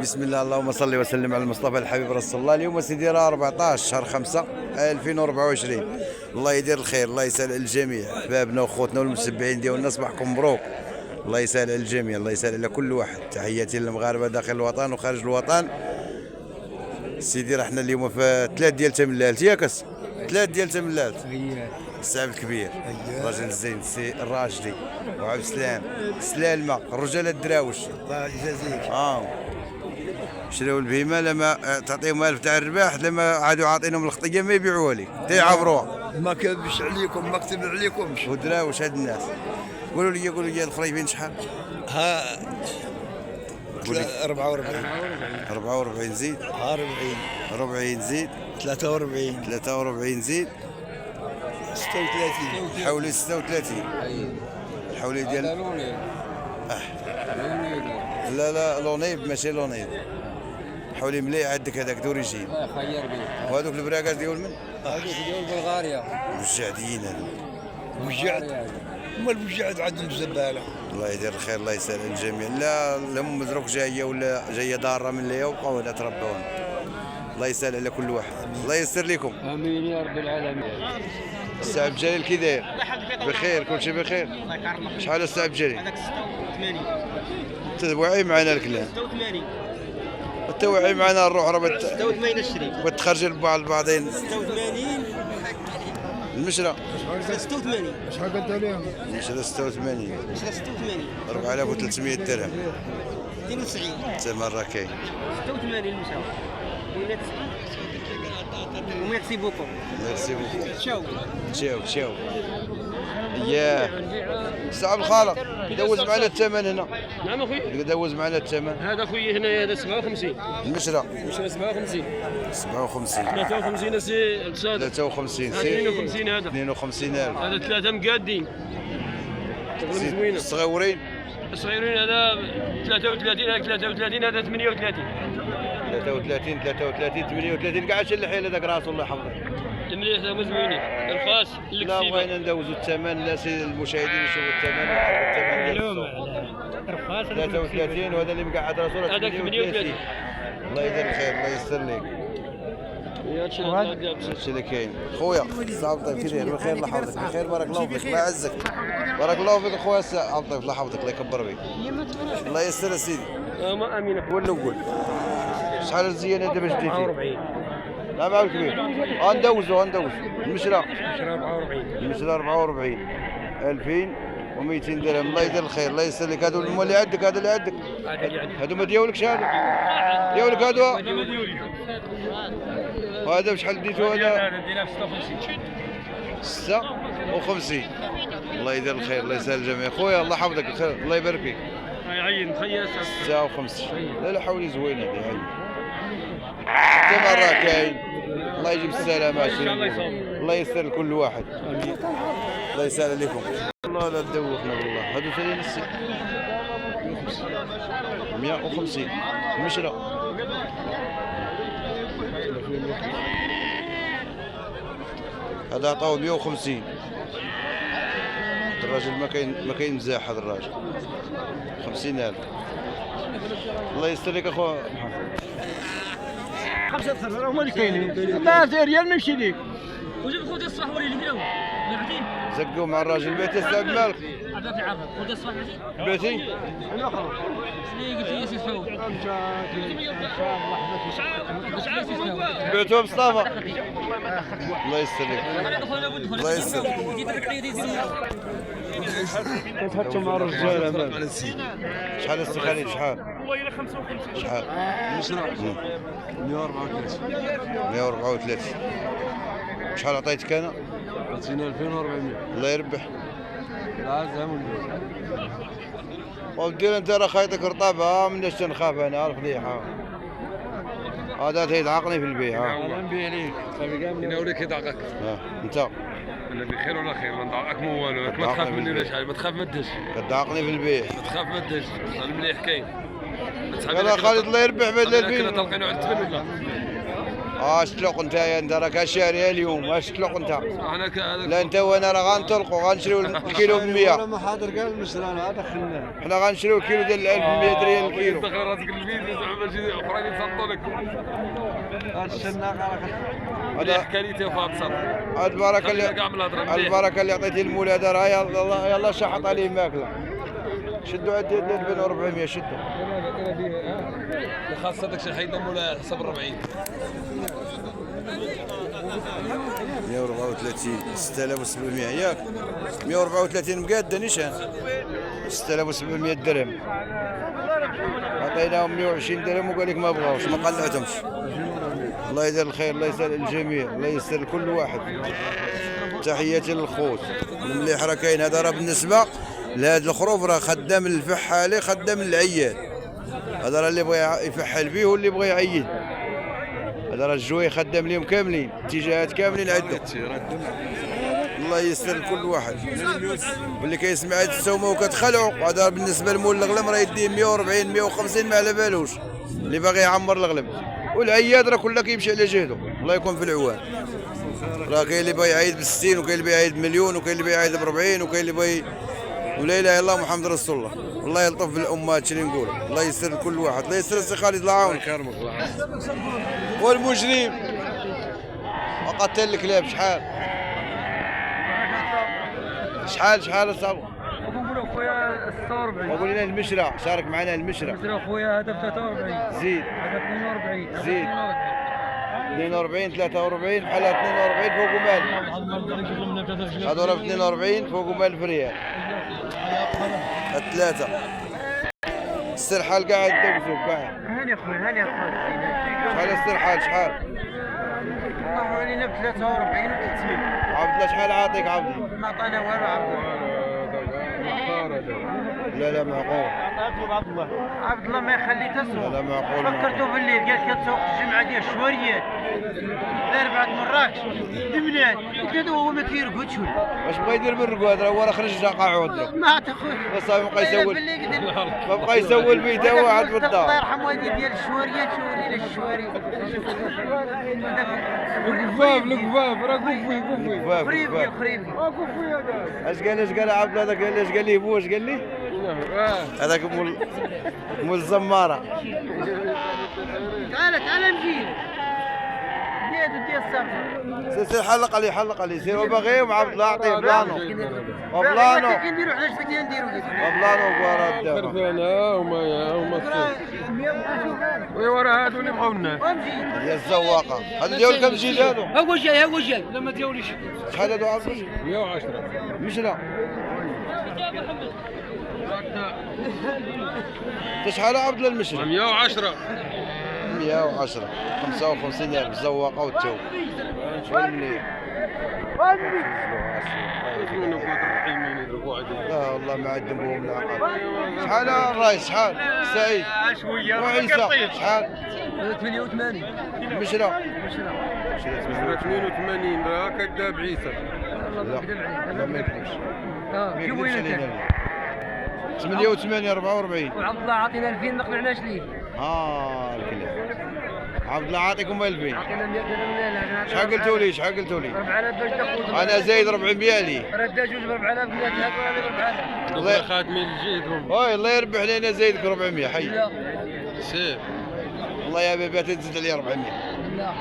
بسم الله، اللهم صل وسلم على المصطفى الحبيب رسول الله. اليوم سيدي راه 14 شهر 5 2024. الله يدير الخير، الله يسهل على الجميع، احبابنا واخوتنا والمتبعين ديالنا، صباحكم مبروك. الله يسهل على الجميع، الله يسهل على كل واحد. تحياتي للمغاربه داخل الوطن وخارج الوطن. سيدي راه حنا اليوم في 3 ديال تملالت، ياك 3 ديال تملالت. السعب الكبير، الراجل الزين، السي الراجلي وعبد السلام سلالمه، الرجال الدراوش. الله يجازيك. شراو البهيمه لما تعطيهم 1000 تاع الرباح، لما عادوا عاطينهم الخطيه ما يبيعوها لك، تيعبروها. ما كذبش عليكم، ما كتب عليكمش. ودراوش هاد الناس. قولوا لي الخريفين شحال؟ ها 44 44 زيد، 40 زيد، 43 زيد، 36 حولي 36. الحولي ديال لا لونيب ماشي لونيب. حولي مليح عندك هذاك دوريجين. خير بيه. وهذوك البراكات ديال من؟ هذوك ديال بلغاريا. مجاعدين هذوك. وجعت. ما الوجعت عندهم زباله. الله يدير الخير، الله يسهل على الجميع. لا لهم مزروك جايه ولا جايه داره من ليا وبقاو هنا تربون. الله يسهل على كل واحد، الله ييسر لكم. امين يا رب العالمين. السي عبد الجليل كي داير؟ بخير، كلشي بخير. شحال السي عبد الجليل؟ هذاك 86 تواعي معنا الكلام. 86 التوعي معنا نروح راه 86 اشري بتخرج البعضين 86 المشرى. 86 شحال قلت لهم؟ المشرى 86 86 4300 درهم. 92 تما راه كاين 86 المشاو وميرسي بوكو. ميرسي بوكو. تشاو تشاو ياه صعب الخالق. دوز معنا الثمن هنا. نعم اخوي. دوز معنا الثمن. هذا اخوي هنا هذا 57. المشرى مشى 57. 57 53 سي 53 52 هذا 52000. هذا ثلاثة مقادين. تقريبا زوينة. الصغيورين الصغيرين هذا 33 هذا 33 هذا 38. 33 38 كاع شي الحيل هذاك راسه الله يحفظك. المليح هذا زوينين. الخاص لا بغينا ندوزوا الثمن، لا سي المشاهدين يشوفوا الثمن ويعرفوا الثمن ديال 33 وهذا اللي مقعد راسه هذاك 38. الله يدير الخير، الله ييسر لك. هادشي اللي كاين. خويا صعب طيب كي داير؟ بخير الله يحفظك. بخير بارك الله فيك، الله يعزك. بارك الله فيك خويا عبد الله، الله يحفظك، الله يكبر بك. الله ييسر سيدي. ما امين اخوي. هو الاول. شحال الزيانه دابا جديتي؟ 44. لا مع الكبير. غندوزو المشرى 44. المشرى 44 2200 درهم. الله يدير الخير، الله يسر لك. هادو اللي عندك، هذا اللي عندك، هادو ما دياولكش، هادو دياولك هادو. وهذا بشحال ديتو هذا؟ دينا 56. 56. الله يدير الخير، الله يسهل الجميع. خويا الله يحفظك، الخير الله يبارك فيك. عين خير 56. لا حولي زوينه هذه عين. تما راه كاين. الله يجيب السلامه عشان الله يسر لكل واحد. الله يسهل عليكم. والله لا تدوخنا والله. هادو ثاني نسي 150 المشرى. هذا عطاوه 150. الراجل ما كاين مزاح، هذا الراجل 50000. الله يستر لك اخو. 5 خضر هما اللي كاينين. لا ريال ما يمشي ليك. وجيب خوتي الصح ولي اللي داو بعدين زقوا مع الراجل بيتي استاذ مالك. عطا في عرض خوتي الصح بيتي اللي قلت لي سيفاو بيتو مصطفى. الله يستر لك، الله يستر. تحطوا مع الرجال. شحال السي خليل؟ شحال؟ شحال؟ 134. شحال عطيتك انا؟ 2400. الله يربح. لا زعما ودير انت راه خيطك رطابه، مناش تنخاف انا، عارف ليح. هذا تيضعقني في البيع. انا نبيع ليك صافي كاع ناولك يضعقك. انت انا بخير ولا خير؟ ما نضعقك مو والو. ما تخاف مني ولا شحال؟ ما تخاف ما تدش. كتضعقني في البيع. ما تخاف ما تدش. المليح كاين. يلا خالد الله يربح. بعد 2000 كنا طالقينو على الثمن ولا؟ اشتلق انت يا انت راك شاريها اليوم اشتلق انت. احنا لا انت وانا راه غنطلقوا غنشريو الكيلو ب 100. ما حاضر قال المسران هذا خلنا. حنا غنشريو الكيلو ديال 1100 ريال الكيلو. دخل راسك الفيديو زعما شي اخرين يسطوا لك. هذا الشناق هذا حكايتي وفاض صراحه. البركه اللي عطيتي المول هذا راه يلا شحط عليه ماكله. شدوا عندي 2400 شدوا. خاصتك شي حيد مولا حسب 40. 134 6700 ياك 134 مقاده نيشان 6700 درهم. عطيناهم 120 درهم وقال لك ما بغاوش ما قنعتهمش. الله يدير الخير الله يسهل الجميع الله يسر لكل واحد. تحياتي للخوت المليح راه كاين. هذا راه بالنسبه لهذا الخروف راه خدام الفحالي خدام العياد. هذا راه اللي بغى يفحل به واللي بغى يعيد. هذا راه الجوي خدام ليهم كاملين اتجاهات كاملين عندهم. الله يسر لكل واحد. واللي كيسمع هاد السومه وكتخلعوا هذا بالنسبه لمول الغلم راه يديه 140 150 ما على بالوش اللي باغي يعمر الغلم. والعياد راه كله كيمشي على جهده الله يكون في العوان. راه كاين اللي باغي يعيد ب60 وكاين اللي باغي يعيد بمليون وكاين اللي باغي يعيد ب40 وكاين اللي باغي ولا اله الا الله محمد رسول الله. الله يلطف بالامهات شنو نقول. الله يسر لكل واحد الله يسر السي خالد الله يعاونك. يكرمك الله يعاونك. والمجرم وقتل الكلاب شحال شحال الصابو. نقولوا خويا 46. وقول لنا المشرع شارك معنا المشرع. المشرع خويا هذا ب 43. زيد هذا 42. زيد 42 43 بحال 42 فوق مال. هذول ب 42 فوق مال ريال. الثلاثة السرحال قاعد دوزو قاعد. هاني اخويا هاني اخويا. شحال السرحال شحال؟ والله علينا ب 43 و 30. عبد الله شحال عاطيك عبدي؟ ما عطانا والو عبد الله. لا معقول. عبد الله ما يخلي تسوق. لا معقول. فكرته بالليل قال كتسوق الجمعه ديال الشواريات ل4 مراكش دمنات قلت له هو ما كيرقدش واش بغا يدير بالرقاد راه هو راه خرج جا قاعود ما عاد اخويا وصافي ما بقى يسول ما بقى يسول بيته واحد في الله الدار. يرحم والدي ديال الشواريات شوري لنا الشواريات القفاف راه قفي خريبي خريبي اش قال عبد الله هذاك اش قال لي بو اش قال لي هذاك مول الزماره. تعال نجي ديال الصبر سير حلق عليه سير وباغي مع عبد الله عطيه بلانو وبلانو كنديرو علاش بدينا نديرو وبلانو كوارا الدابا. انا هما ورا هادو اللي بغاو الناس يا الزواقه هذا ديال كم جيل هادو؟ هو جاي لا ما ديوليش. شحال هادو عبد 110 مش لا شحال عبد الله المشري؟ 110 110 55 الف الزواقه والتو شحال مليح. لا والله ما عندهم بهم العقل. شحال الرايس شحال سعيد وعيسى شحال 88 مشرا 82 راه كذاب عيسى. لا ما يكذبش ما جيبوا يكذبش لنا علينا. 88 44 وعبد الله عطينا 2000 ما قنعناش ليه. الكلام عبد الله عاطيكم 2000 عطينا 100 درهم. شحال قلتوا لي 4000 باش تاخذ. انا زايد 400 لي ردا جوج ب 4000 بنات هذا 4000. الله خادمين لجيتهم. الله يربح لنا زايدك 400 حي سير والله يا بابا تزيد علي 400. لا